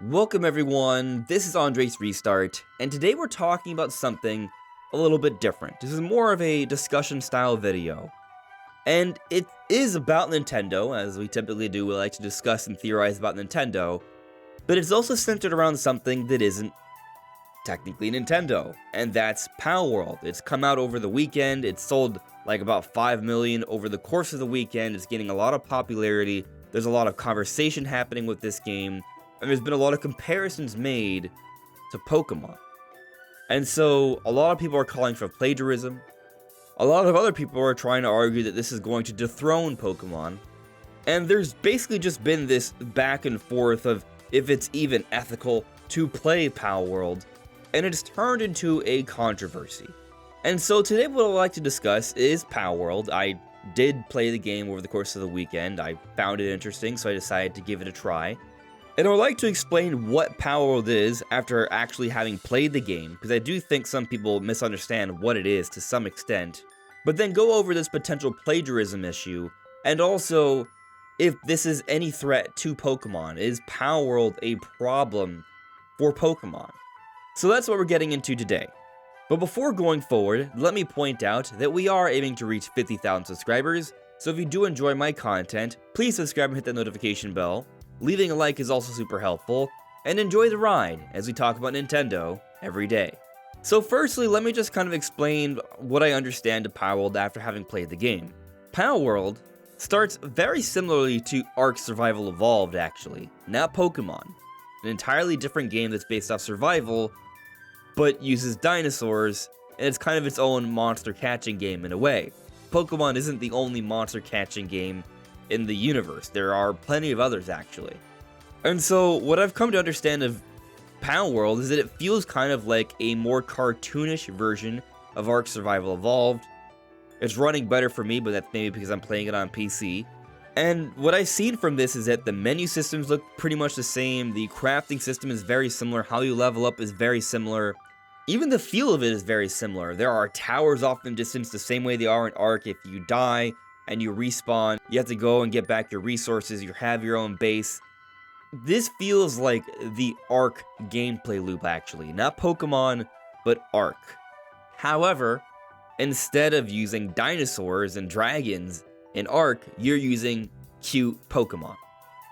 Welcome everyone, this is Andre's Restart, and today we're talking about something a little bit different. This is more of a discussion style video. And it is about Nintendo, as we typically do. We like to discuss and theorize about Nintendo, but it's also centered around something that isn't technically Nintendo, and that's Palworld. It's come out over the weekend, it's sold like about 5 million over the course of the weekend, it's getting a lot of popularity, there's a lot of conversation happening with this game, and there's been a lot of comparisons made to Pokemon. And so, a lot of people are calling for plagiarism. A lot of other people are trying to argue that this is going to dethrone Pokemon. And there's basically just been this back and forth of if it's even ethical to play Palworld. And it's turned into a controversy. And so today what I'd like to discuss is Palworld. I did play the game over the course of the weekend. I found it interesting, so I decided to give it a try. And I would like to explain what Palworld is after actually having played the game, because I do think some people misunderstand what it is to some extent, but then go over this potential plagiarism issue, and also if this is any threat to Pokemon. Is Palworld a problem for Pokemon? So that's what we're getting into today. But before going forward, let me point out that we are aiming to reach 50,000 subscribers, so if you do enjoy my content, please subscribe and hit that notification bell. Leaving a like is also super helpful, and enjoy the ride as we talk about Nintendo every day. So firstly, let me just kind of explain what I understand of Palworld after having played the game. Palworld starts very similarly to Ark Survival Evolved actually, not Pokemon. An entirely different game that's based off survival, but uses dinosaurs, and it's kind of its own monster catching game in a way. Pokemon isn't the only monster catching game in the universe. There are plenty of others actually. And so what I've come to understand of Palworld is that it feels kind of like a more cartoonish version of Ark Survival Evolved. It's running better for me, but that's maybe because I'm playing it on PC. And what I've seen from this is that the menu systems look pretty much the same, the crafting system is very similar, how you level up is very similar. Even the feel of it is very similar. There are towers off in the distance the same way they are in Ark. If you die and you respawn, you have to go and get back your resources, you have your own base. This feels like the Ark gameplay loop actually, not Pokemon, but Ark. However, instead of using dinosaurs and dragons in Ark, you're using cute Pokemon.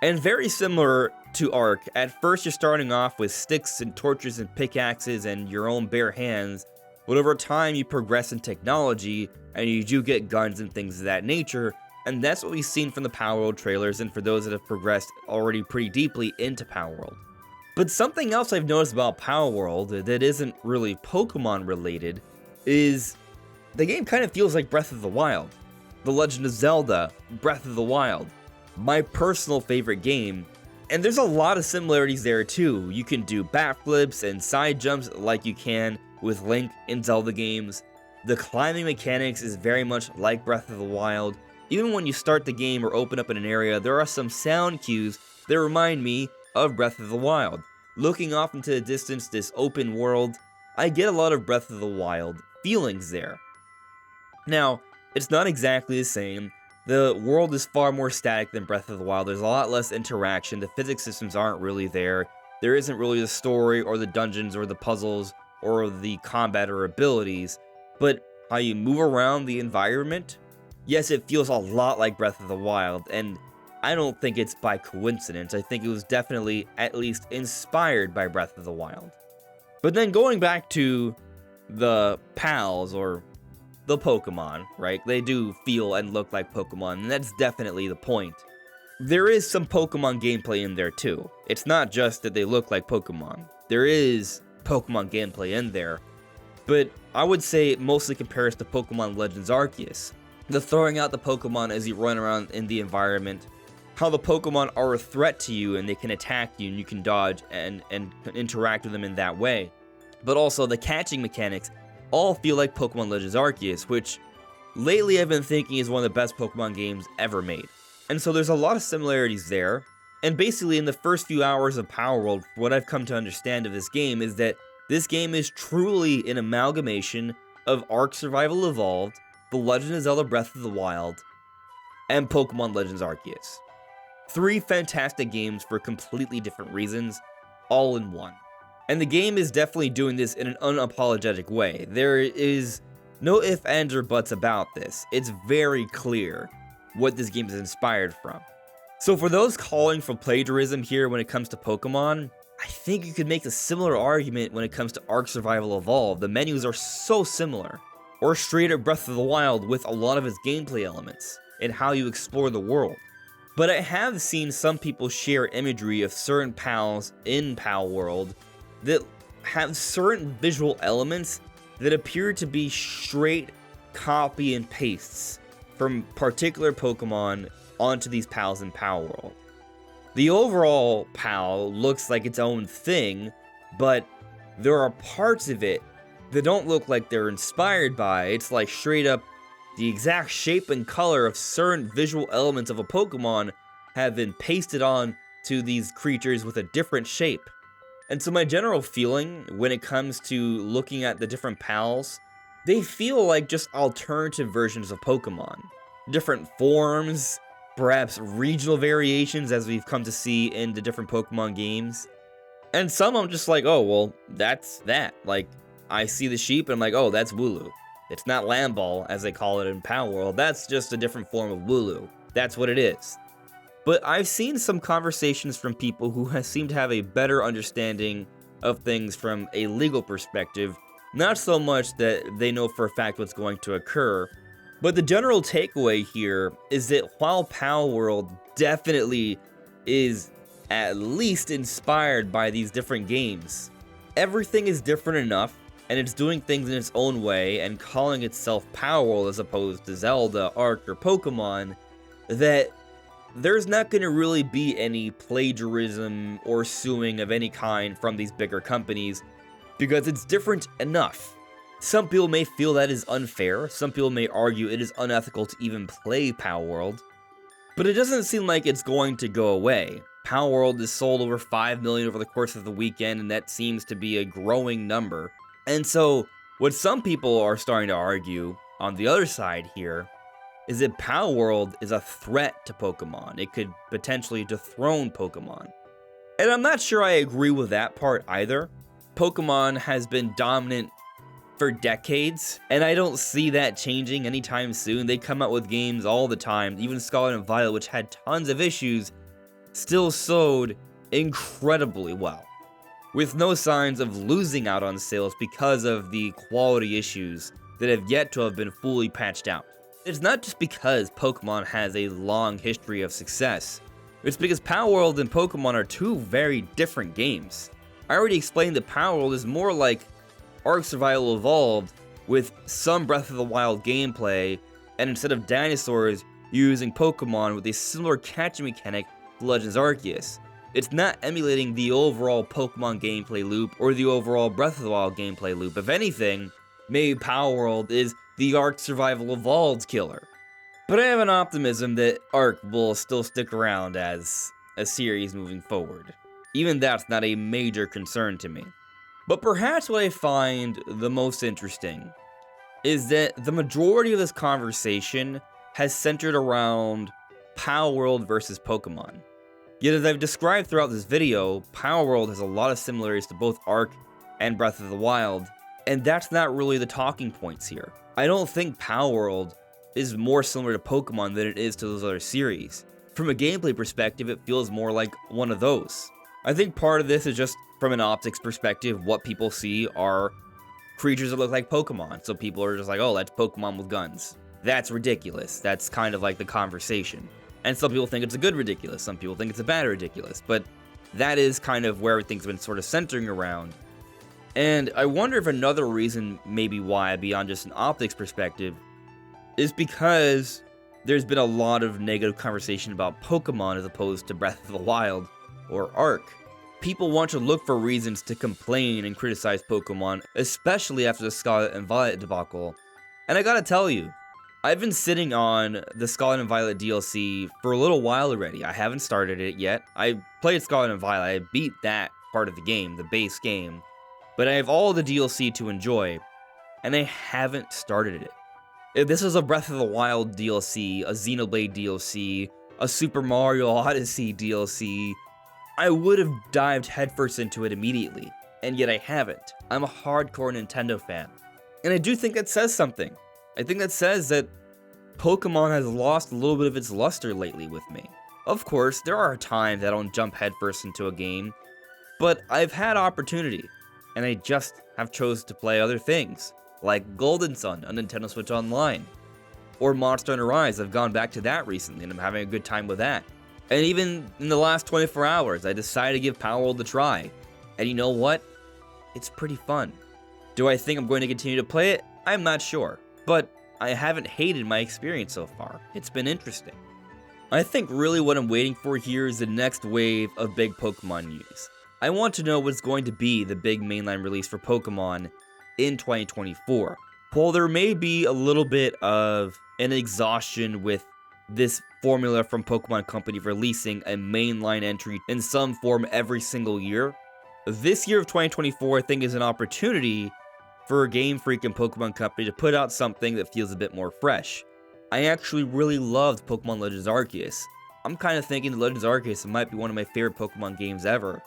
And very similar to Ark, at first you're starting off with sticks and torches and pickaxes and your own bare hands, but over time you progress in technology and you do get guns and things of that nature, and that's what we've seen from the Palworld trailers and for those that have progressed already pretty deeply into Palworld. But something else I've noticed about Palworld that isn't really Pokemon related is the game kind of feels like Breath of the Wild. The Legend of Zelda, Breath of the Wild, my personal favorite game, and there's a lot of similarities there too. You can do backflips and side jumps like you can with Link in Zelda games. The climbing mechanics is very much like Breath of the Wild. Even when you start the game or open up in an area, there are some sound cues that remind me of Breath of the Wild. Looking off into the distance, this open world, I get a lot of Breath of the Wild feelings there. Now, it's not exactly the same. The world is far more static than Breath of the Wild. There's a lot less interaction. The physics systems aren't really there. There isn't really the story or the dungeons or the puzzles or the combat or abilities. But how you move around the environment, yes, it feels a lot like Breath of the Wild. And I don't think it's by coincidence. I think it was definitely at least inspired by Breath of the Wild. But then going back to the pals or the Pokemon, right? They do feel and look like Pokemon, and that's definitely the point. There is some Pokemon gameplay in there too. It's not just that they look like Pokemon. There is Pokemon gameplay in there, but I would say it mostly compares to Pokemon Legends Arceus. The throwing out the Pokemon as you run around in the environment, how the Pokemon are a threat to you and they can attack you and you can dodge and interact with them in that way. But also the catching mechanics all feel like Pokemon Legends Arceus, which lately I've been thinking is one of the best Pokemon games ever made. And so there's a lot of similarities there, and basically in the first few hours of Palworld, what I've come to understand of this game is that this game is truly an amalgamation of Ark Survival Evolved, The Legend of Zelda Breath of the Wild, and Pokemon Legends Arceus. 3 fantastic games for completely different reasons, all in one. And the game is definitely doing this in an unapologetic way. There is no ifs, ands, or buts about this. It's very clear what this game is inspired from. So for those calling for plagiarism here when it comes to Pokemon, I think you could make a similar argument when it comes to Ark Survival Evolved. The menus are so similar. Or straight up Breath of the Wild with a lot of its gameplay elements and how you explore the world. But I have seen some people share imagery of certain pals in Palworld that have certain visual elements that appear to be straight copy and pastes from particular Pokemon onto these pals in Palworld. The overall pal looks like its own thing, but there are parts of it that don't look like they're inspired by. It's like straight up the exact shape and color of certain visual elements of a Pokemon have been pasted on to these creatures with a different shape. And so my general feeling when it comes to looking at the different pals, they feel like just alternative versions of Pokemon. Different forms, perhaps regional variations as we've come to see in the different Pokemon games. And some I'm just like, oh, well, that's that. Like, I see the sheep and I'm like, oh, that's Wooloo. It's not Lamball, as they call it in Palworld. That's just a different form of Wooloo. That's what it is. But I've seen some conversations from people who seem to have a better understanding of things from a legal perspective. Not so much that they know for a fact what's going to occur, but the general takeaway here is that while Palworld definitely is at least inspired by these different games, everything is different enough, and it's doing things in its own way and calling itself Palworld as opposed to Zelda, Ark, or Pokemon, that there's not going to really be any plagiarism or suing of any kind from these bigger companies because it's different enough. Some people may feel that is unfair, some people may argue it is unethical to even play Palworld, but it doesn't seem like it's going to go away. Palworld has sold over 5 million over the course of the weekend, and that seems to be a growing number. And so, what some people are starting to argue on the other side here is that Palworld is a threat to Pokemon. It could potentially dethrone Pokemon. And I'm not sure I agree with that part either. Pokemon has been dominant for decades, and I don't see that changing anytime soon. They come out with games all the time. Even Scarlet and Violet, which had tons of issues, still sold incredibly well, with no signs of losing out on sales because of the quality issues that have yet to have been fully patched out. It's not just because Pokemon has a long history of success, it's because Palworld and Pokemon are 2 very different games. I already explained that Palworld is more like Ark Survival Evolved with some Breath of the Wild gameplay, and instead of dinosaurs, you're using Pokemon with a similar catching mechanic to Legends Arceus. It's not emulating the overall Pokemon gameplay loop or the overall Breath of the Wild gameplay loop. If anything, maybe Palworld is the Ark Survival Evolved killer. But I have an optimism that Ark will still stick around as a series moving forward. Even that's not a major concern to me. But perhaps what I find the most interesting is that the majority of this conversation has centered around Palworld versus Pokemon. Yet as I've described throughout this video, Palworld has a lot of similarities to both Ark and Breath of the Wild, and that's not really the talking points here. I don't think Palworld is more similar to Pokemon than it is to those other series. From a gameplay perspective, it feels more like one of those. I think part of this is just from an optics perspective, what people see are creatures that look like Pokemon. So people are just like, oh, that's Pokemon with guns. That's ridiculous. That's kind of like the conversation. And some people think it's a good ridiculous. Some people think it's a bad ridiculous. But that is kind of where everything's been sort of centering around. And I wonder if another reason maybe why, beyond just an optics perspective, is because there's been a lot of negative conversation about Pokemon as opposed to Breath of the Wild or Ark. People want to look for reasons to complain and criticize Pokemon, especially after the Scarlet and Violet debacle. And I gotta tell you, I've been sitting on the Scarlet and Violet DLC for a little while already. I haven't started it yet. I played Scarlet and Violet, I beat that part of the game, the base game. But I have all the DLC to enjoy, and I haven't started it. If this was a Breath of the Wild DLC, a Xenoblade DLC, a Super Mario Odyssey DLC, I would have dived headfirst into it immediately, and yet I haven't. I'm a hardcore Nintendo fan, and I do think that says something. I think that says that Pokemon has lost a little bit of its luster lately with me. Of course, there are times I don't jump headfirst into a game, but I've had opportunity, and I just have chosen to play other things, like Golden Sun on Nintendo Switch Online, or Monster Hunter Rise. I've gone back to that recently, and I'm having a good time with that. And even in the last 24 hours, I decided to give Palworld a try, and you know what? It's pretty fun. Do I think I'm going to continue to play it? I'm not sure, but I haven't hated my experience so far. It's been interesting. I think really what I'm waiting for here is the next wave of big Pokemon news. I want to know what's going to be the big mainline release for Pokemon in 2024. While there may be a little bit of an exhaustion with this formula from Pokemon Company releasing a mainline entry in some form every single year, this year of 2024 I think is an opportunity for Gamefreak and Pokemon Company to put out something that feels a bit more fresh. I actually really loved Pokemon Legends Arceus. I'm kind of thinking Legends Arceus might be one of my favorite Pokemon games ever.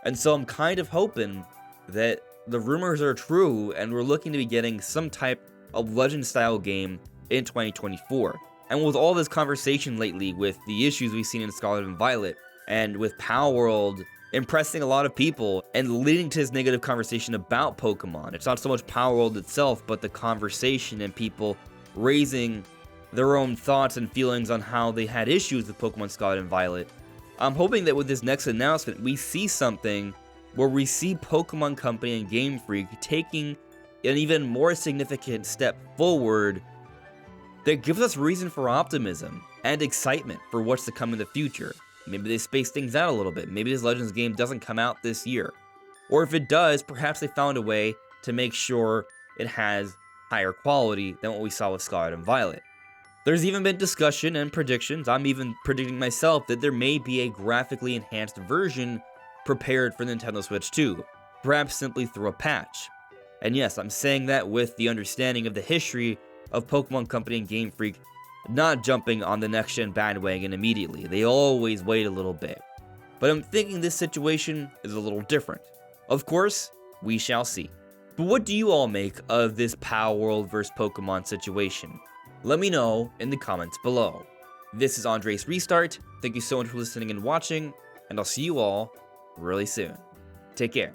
And so I'm kind of hoping that the rumors are true and we're looking to be getting some type of Legend-style game in 2024. And with all this conversation lately with the issues we've seen in Scarlet and Violet, and with Palworld impressing a lot of people and leading to this negative conversation about Pokemon, it's not so much Palworld itself, but the conversation and people raising their own thoughts and feelings on how they had issues with Pokemon Scarlet and Violet. I'm hoping that with this next announcement, we see something where we see Pokemon Company and Gamefreak taking an even more significant step forward that gives us reason for optimism and excitement for what's to come in the future. Maybe they space things out a little bit. Maybe this Legends game doesn't come out this year. Or if it does, perhaps they found a way to make sure it has higher quality than what we saw with Scarlet and Violet. There's even been discussion and predictions, I'm even predicting myself, that there may be a graphically enhanced version prepared for Nintendo Switch 2, perhaps simply through a patch. And yes, I'm saying that with the understanding of the history of Pokemon Company and Gamefreak not jumping on the next-gen bandwagon immediately. They always wait a little bit. But I'm thinking this situation is a little different. Of course, we shall see. But what do you all make of this Palworld vs. Pokemon situation? Let me know in the comments below. This is Andres Restart. Thank you so much for listening and watching, and I'll see you all really soon. Take care.